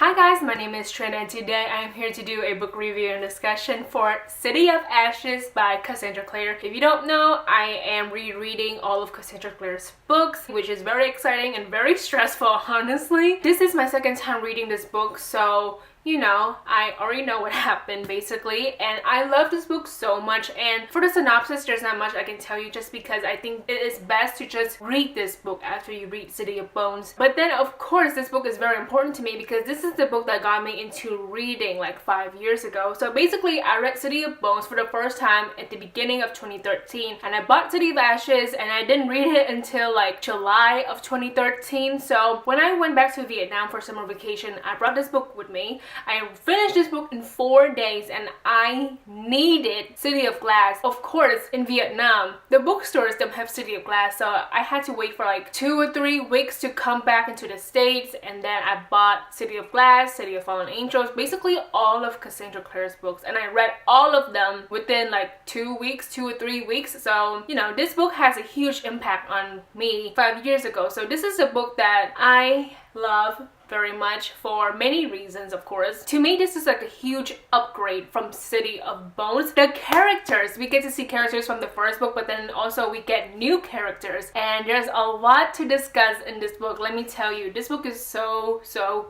Hi guys, my name is Trinh and today I am here to do a book review and discussion for City of Ashes by Cassandra Clare. If you don't know, I am rereading all of Cassandra Clare's books, which is very exciting and very stressful, honestly. This is my second time reading this book, so you know, I already know what happened basically, and I love this book so much. And for the synopsis, there's not much I can tell you just because I think it is best to just read this book after you read City of Bones. But then of course this book is very important to me because this is the book that got me into reading like 5 years ago. So basically I read City of Bones for the first time at the beginning of 2013, and I bought City of Ashes and I didn't read it until like July of 2013. So when I went back to Vietnam for summer vacation, I brought this book with me. I finished this book in 4 days and I needed City of Glass. Of course, in Vietnam, the bookstores don't have City of Glass, so I had to wait for like 2 or 3 weeks to come back into the States, and then I bought City of Glass, City of Fallen Angels, basically all of Cassandra Clare's books, and I read all of them within like 2 weeks, 2 or 3 weeks. So, you know, this book has a huge impact on me 5 years ago. So this is a book that I love very much for many reasons, of course. To me, this is like a huge upgrade from City of Bones. The characters, we get to see characters from the first book, but then also we get new characters, and there's a lot to discuss in this book. Let me tell you, this book is so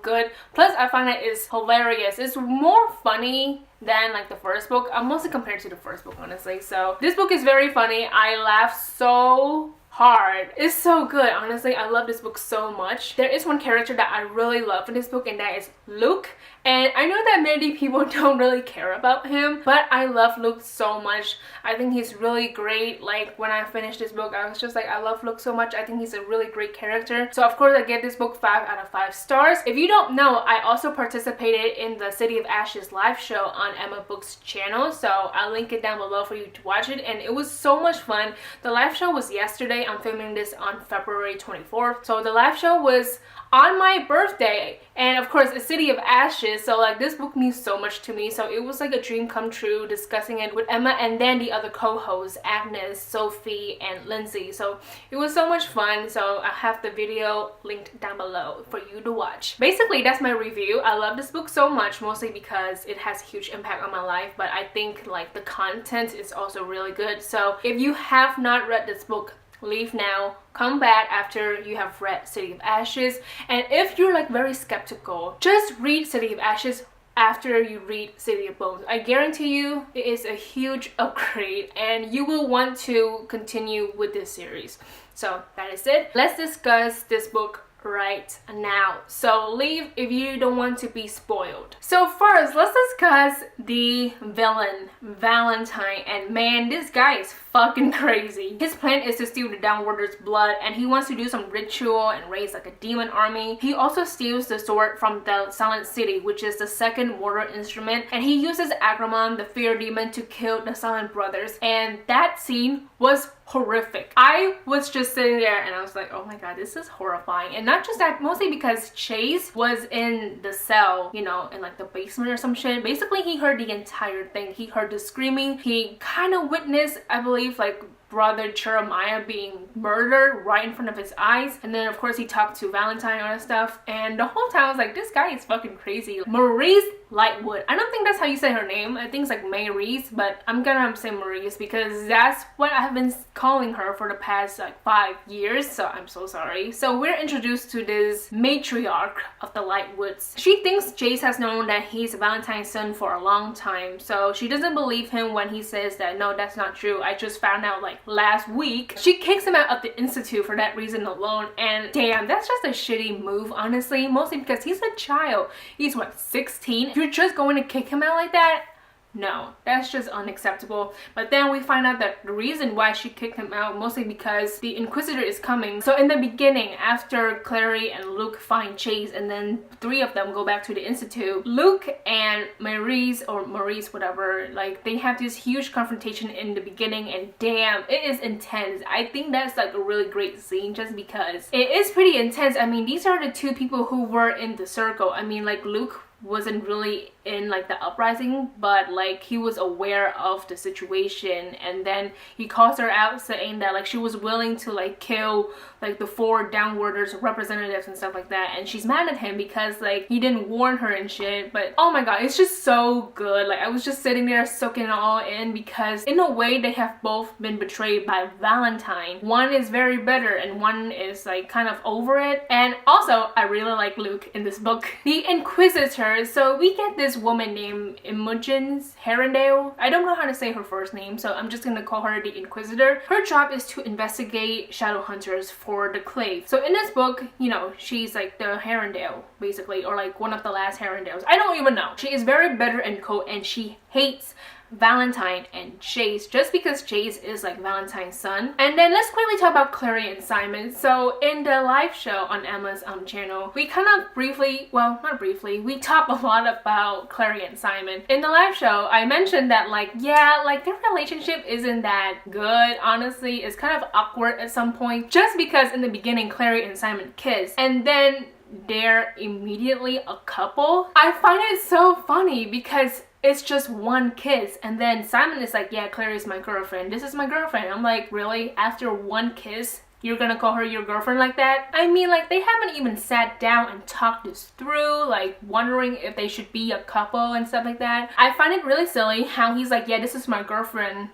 good. Plus I find it is hilarious. It's more funny than like the first book, mostly compared to the first book, honestly. So this book is very funny. I laughed so hard. It's so good, honestly. I love this book so much. There is one character that I really love in this book, and that is Luke. And I know that many people don't really care about him, but I love Luke so much. I think he's really great. Like when I finished this book, I was just like, I love Luke so much. I think he's a really great character. So of course I give this book 5 out of 5 stars. If you don't know, I also participated in the City of Ashes live show on Emma Book's channel, so I'll link it down below for you to watch it, and it was so much fun. The live show was yesterday. I'm filming this on February 24th, so the live show was on my birthday, and of course it's City of Ashes, so like this book means so much to me. So it was like a dream come true discussing it with Emma and then the other co-hosts, Agnes, Sophie, and Lindsay. So it was so much fun. So I have the video linked down below for you to watch. Basically that's my review. I love this book so much, mostly because it has a huge impact on my life, but I think like the content is also really good. So if you have not read this book, leave now, come back after you have read City of Ashes. And if you're like very skeptical, just read City of Ashes after you read City of Bones. I guarantee you it is a huge upgrade and you will want to continue with this series. So that is it. Let's discuss this book right now. So leave if you don't want to be spoiled. So first, let's discuss the villain, Valentine. And man, this guy is fucking crazy. His plan is to steal the Downwarders' blood, and he wants to do some ritual and raise like a demon army. He also steals the sword from the Silent City, which is the second water instrument, and he uses Agramon, the fear demon, to kill the Silent Brothers. And that scene was horrific. I was just sitting there and I was like, oh my god, this is horrifying. And not just that, mostly because Chase was in the cell, you know, in like the basement or some shit. Basically he heard the entire thing. He heard the screaming. He kind of witnessed, I believe, like brother Jeremiah being murdered right in front of his eyes. And then of course he talked to Valentine and stuff, and the whole time I was like, this guy is fucking crazy. Maurice Lightwood, I don't think that's how you say her name. I think it's like Maryse, but I'm gonna say Maurice because that's what I have been calling her for the past like 5 years, so I'm so sorry. So we're introduced to this matriarch of the Lightwoods. She thinks Jace has known that he's Valentine's son for a long time, so she doesn't believe him when he says that no, that's not true, I just found out like last week. She kicks him out of the institute for that reason alone, and damn, that's just a shitty move, honestly, mostly because he's a child. He's what, 16? You're just going to kick him out like that? No, that's just unacceptable. But then we find out that the reason why she kicked him out mostly because the Inquisitor is coming. So in the beginning, after Clary and Luke find Chase and then 3 of them go back to the Institute, Luke and Maurice, or Maurice, whatever, like they have this huge confrontation in the beginning, and damn, it is intense. I think that's like a really great scene just because it is pretty intense. I mean, these are the 2 people who were in the circle. I mean, like Luke wasn't really in like the uprising, but like he was aware of the situation, and then he calls her out saying that like she was willing to like kill like the 4 downwarders representatives and stuff like that, and she's mad at him because like he didn't warn her and shit. But oh my god, it's just so good. Like I was just sitting there soaking it all in, because in a way they have both been betrayed by Valentine. One is very bitter and one is like kind of over it. And also I really like Luke in this book. The Inquisitor, so we get this woman named Imogen's Herondale. I don't know how to say her first name, so I'm just gonna call her the Inquisitor. Her job is to investigate shadow hunters for the Clave. So in this book, you know, she's like the Herondale basically, or like one of the last Herondales. I don't even know. She is very bitter and cold, and she hates Valentine and Chase just because Chase is like Valentine's son. And then let's quickly talk about Clary and Simon. So in the live show on Emma's channel, we kind of briefly, well not briefly, we talk a lot about Clary and Simon. In the live show I mentioned that like, yeah, like their relationship isn't that good, honestly. It's kind of awkward at some point, just because in the beginning Clary and Simon kiss and then they're immediately a couple. I find it so funny because it's just one kiss, and then Simon is like, yeah, Clary's my girlfriend. This is my girlfriend. I'm like, really? After one kiss, you're gonna call her your girlfriend like that? I mean, like, they haven't even sat down and talked this through, like, wondering if they should be a couple and stuff like that. I find it really silly how he's like, yeah, this is my girlfriend,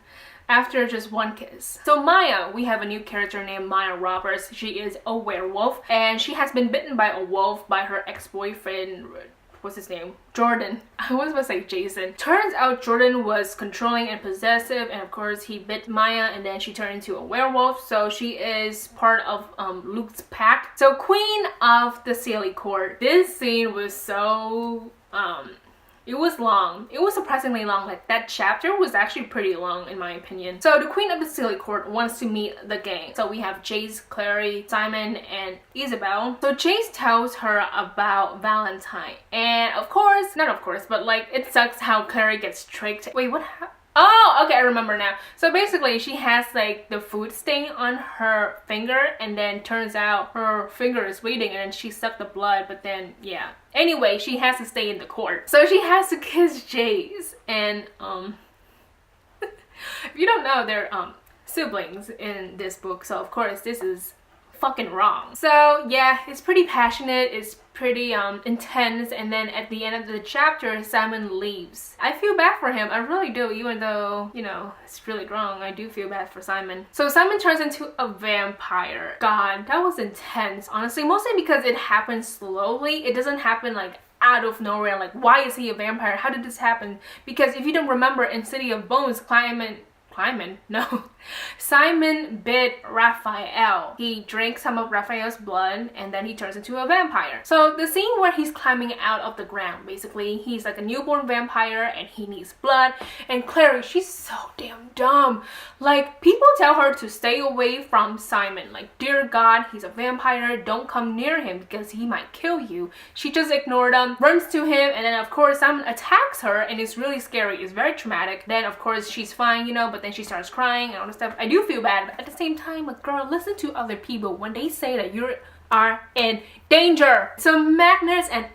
after just one kiss. So Maya, we have a new character named Maya Roberts. She is a werewolf, and she has been bitten by a wolf by her ex-boyfriend, what's his name? Jordan. I was supposed to say Jason. Turns out Jordan was controlling and possessive, and of course he bit Maya, and then she turned into a werewolf. So she is part of Luke's pack. So Queen of the Sealy Court. This scene was so it was long. It was surprisingly long. Like that chapter was actually pretty long in my opinion. So the Queen of the Sealy Court wants to meet the gang. So we have Chase, Clary, Simon, and Isabel. So Chase tells her about Valentine. And of course, not of course, but like it sucks how Clary gets tricked. Wait, what happened? Oh, okay, I remember now. So basically, she has like the food stain on her finger, and then turns out her finger is bleeding, and then she sucked the blood, but then, yeah. Anyway, she has to stay in the court. So she has to kiss Jace, and if you don't know, they're siblings in this book, so of course this is fucking wrong. So yeah, it's pretty passionate, it's pretty intense, and then at the end of the chapter Simon leaves. I feel bad for him, I really do, even though, you know, it's really wrong. I do feel bad for Simon. So Simon turns into a vampire. God, that was intense, honestly, mostly because it happens slowly. It doesn't happen like out of nowhere, like why is he a vampire, how did this happen? Because if you don't remember, in City of Bones, Simon bit Raphael. He drank some of Raphael's blood, and then he turns into a vampire. So the scene where he's climbing out of the ground, basically he's like a newborn vampire and he needs blood, and Clary, she's so damn dumb. Like, people tell her to stay away from Simon, like, dear God, he's a vampire, don't come near him because he might kill you. She just ignored them, runs to him, and then of course Simon attacks her, and it's really scary, it's very traumatic. Then of course she's fine, you know, but then she starts crying and all this stuff. I do feel bad, but at the same time, like, girl, listen to other people when they say that you are in danger. So Magnus and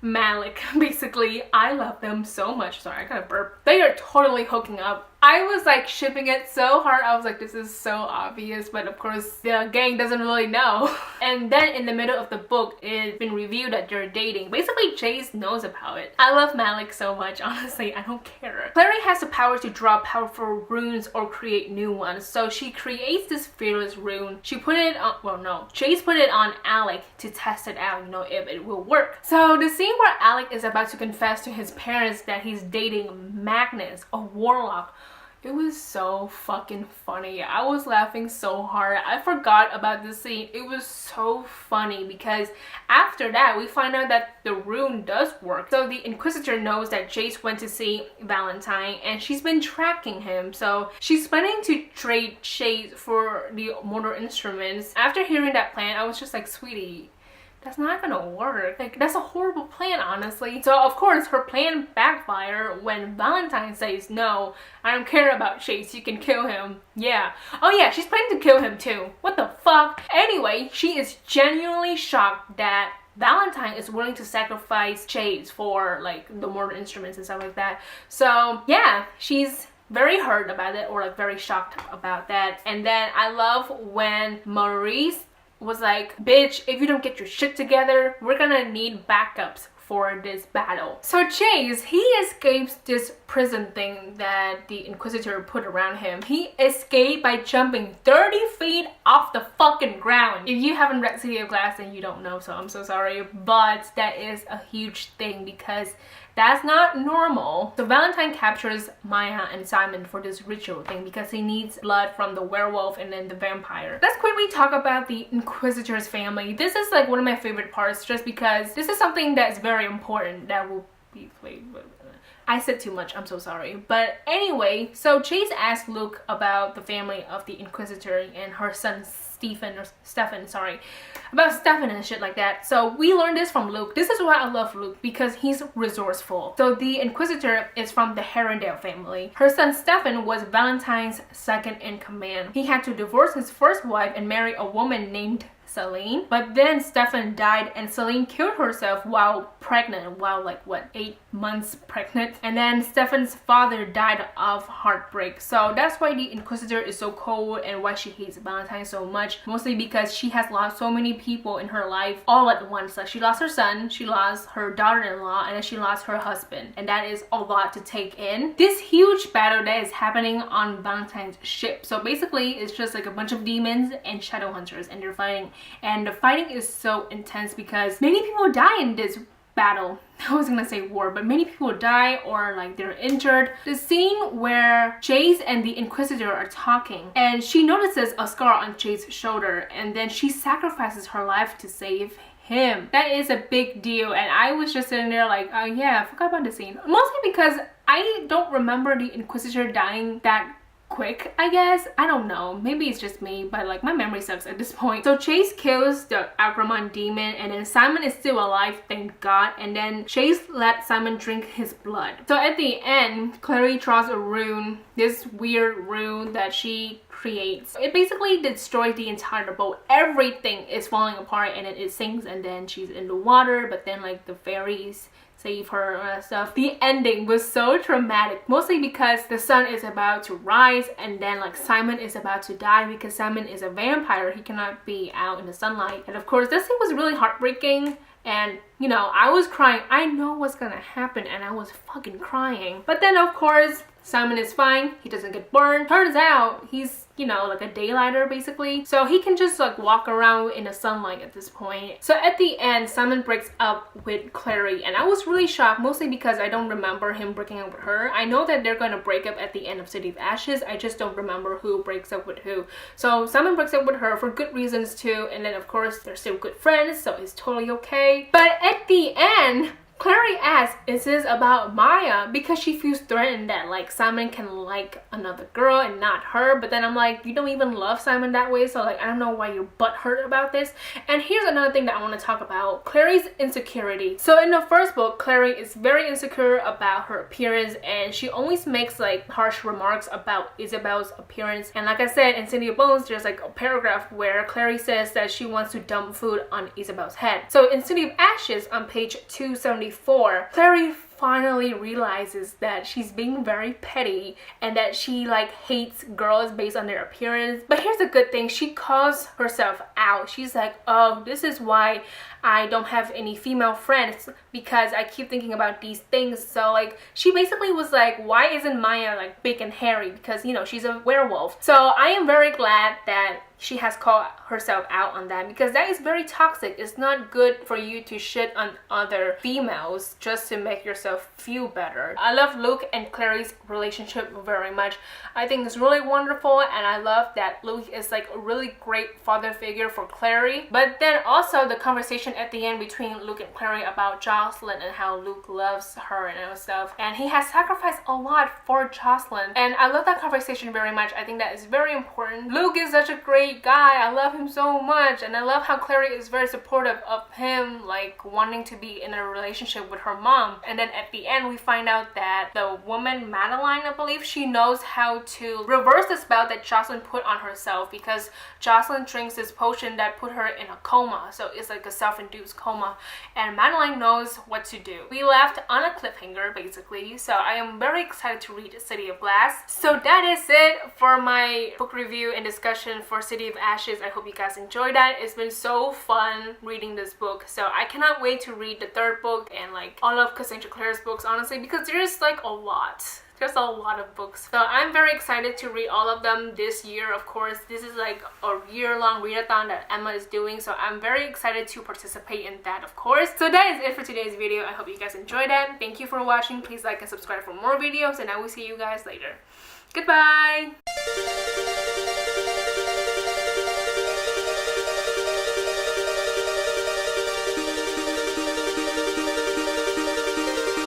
Malik, basically, I love them so much. Sorry, I kind of burped. They are totally hooking up. I was like shipping it so hard. I was like, this is so obvious, but of course the gang doesn't really know. And then in the middle of the book, it's been revealed that they're dating. Basically, Chase knows about it. I love Malik so much, honestly, I don't care. Clary has the power to draw powerful runes or create new ones. So she creates this fearless rune. She put it on, well no, Chase put it on Alec to test it out, you know, if it will work. So the scene where Alec is about to confess to his parents that he's dating Magnus, a warlock, it was so fucking funny. I was laughing so hard. I forgot about this scene. It was so funny because after that we find out that the rune does work. So the Inquisitor knows that Jace went to see Valentine and she's been tracking him. So she's planning to trade Chase for the mortal instruments. After hearing that plan, I was just like, sweetie, that's not gonna work. Like, that's a horrible plan, honestly. So of course her plan backfired when Valentine says, no, I don't care about Chase, you can kill him. Yeah. Oh yeah, she's planning to kill him too. What the fuck? Anyway, she is genuinely shocked that Valentine is willing to sacrifice Chase for like the mortar instruments and stuff like that. So yeah, she's very hurt about it, or like very shocked about that. And then I love when Maurice was like, bitch, if you don't get your shit together, we're gonna need backups for this battle. So Chase, he escapes this prison thing that the Inquisitor put around him. He escaped by jumping 30 feet off the fucking ground. If you haven't read City of Glass, then you don't know, so I'm so sorry. But that is a huge thing because that's not normal. So Valentine captures Maya and Simon for this ritual thing because he needs blood from the werewolf and then the vampire. Let's quickly talk about the Inquisitor's family. This is like one of my favorite parts just because this is something that's very important that will be played. I said too much, I'm so sorry. But anyway, so Chase asked Luke about the family of the Inquisitor and her son Stefan, sorry, about Stefan and shit like that. So we learned this from Luke. This is why I love Luke, because he's resourceful. So the Inquisitor is from the Herondale family. Her son Stefan was Valentine's second in command. He had to divorce his first wife and marry a woman named Celine, but then Stefan died and Celine killed herself while pregnant, while like what, 8 months pregnant, and then Stefan's father died of heartbreak. So that's why the Inquisitor is so cold and why she hates Valentine so much, mostly because she has lost so many people in her life all at once. Like she lost her son, she lost her daughter-in-law, and then she lost her husband, and that is a lot to take in. This huge battle that is happening on Valentine's ship. So basically it's just like a bunch of demons and shadow hunters, and they're fighting. And the fighting is so intense because many people die in this battle. I was gonna say war, but many people die or like they're injured. The scene where Chase and the Inquisitor are talking and she notices a scar on Chase's shoulder and then she sacrifices her life to save him. That is a big deal, and I was just sitting there like, oh yeah, I forgot about the scene. Mostly because I don't remember the Inquisitor dying that quick, I guess. I don't know, maybe it's just me, but like my memory sucks at this point. So Chase kills the Agramon demon and then Simon is still alive, thank God, and then Chase let Simon drink his blood. So at the end, Clary draws a rune, this weird rune that she creates. It basically destroys the entire boat. Everything is falling apart and it sinks, and then she's in the water, but then like the fairies save her and stuff. The ending was so traumatic, mostly because the sun is about to rise and then like Simon is about to die because Simon is a vampire. He cannot be out in the sunlight. And of course this thing was really heartbreaking, and you know, I was crying. I know what's gonna happen and I was fucking crying. But then of course Simon is fine, he doesn't get burned. Turns out he's, you know, like a daylighter basically, so he can just like walk around in the sunlight at this point. So at the end, Simon breaks up with Clary, and I was really shocked, mostly because I don't remember him breaking up with her. I know that they're gonna break up at the end of City of Ashes, I just don't remember who breaks up with who. So Simon breaks up with her for good reasons too, and then of course they're still good friends, so it's totally okay. But at the end, Clary asks, is this about Maya? Because she feels threatened that like Simon can like another girl and not her. But then I'm like, you don't even love Simon that way, so like I don't know why you're butthurt about this. And here's another thing that I want to talk about, Clary's insecurity. So in the first book, Clary is very insecure about her appearance and she always makes like harsh remarks about Isabel's appearance. And like I said, in City of Bones, there's like a paragraph where Clary says that she wants to dump food on Isabel's head. So in City of Ashes on page 274, Clary finally realizes that she's being very petty and that she like hates girls based on their appearance. But here's the good thing, she calls herself out. She's like, oh, this is why I don't have any female friends, because I keep thinking about these things. So like she basically was like, why isn't Maya like big and hairy? Because you know, she's a werewolf. So I am very glad that she has called herself out on that, because that is very toxic. It's not good for you to shit on other females just to make yourself feel better. I love Luke and Clary's relationship very much. I think it's really wonderful, and I love that Luke is like a really great father figure for Clary. But then also the conversation at the end between Luke and Clary about Jocelyn and how Luke loves her and stuff, and he has sacrificed a lot for Jocelyn, and I love that conversation very much. I think that is very important. Luke is such a great guy, I love him so much, and I love how Clary is very supportive of him like wanting to be in a relationship with her mom. And then at the end we find out that the woman Madeline, I believe, she knows how to reverse the spell that Jocelyn put on herself, because Jocelyn drinks this potion that put her in a coma, so it's like a self-induced coma, and Madeline knows what to do. We left on a cliffhanger basically, so I am very excited to read City of Glass. So that is it for my book review and discussion for City of Ashes. I hope you guys enjoyed that. It's been so fun reading this book, so I cannot wait to read the third book and like all of Cassandra Clare's books, honestly, because there's like a lot. There's a lot of books. So I'm very excited to read all of them this year. Of course, this is like a year-long readathon that Emma is doing, so I'm very excited to participate in that, of course. So that is it for today's video. I hope you guys enjoyed it. Thank you for watching. Please like and subscribe for more videos, and I will see you guys later. Goodbye!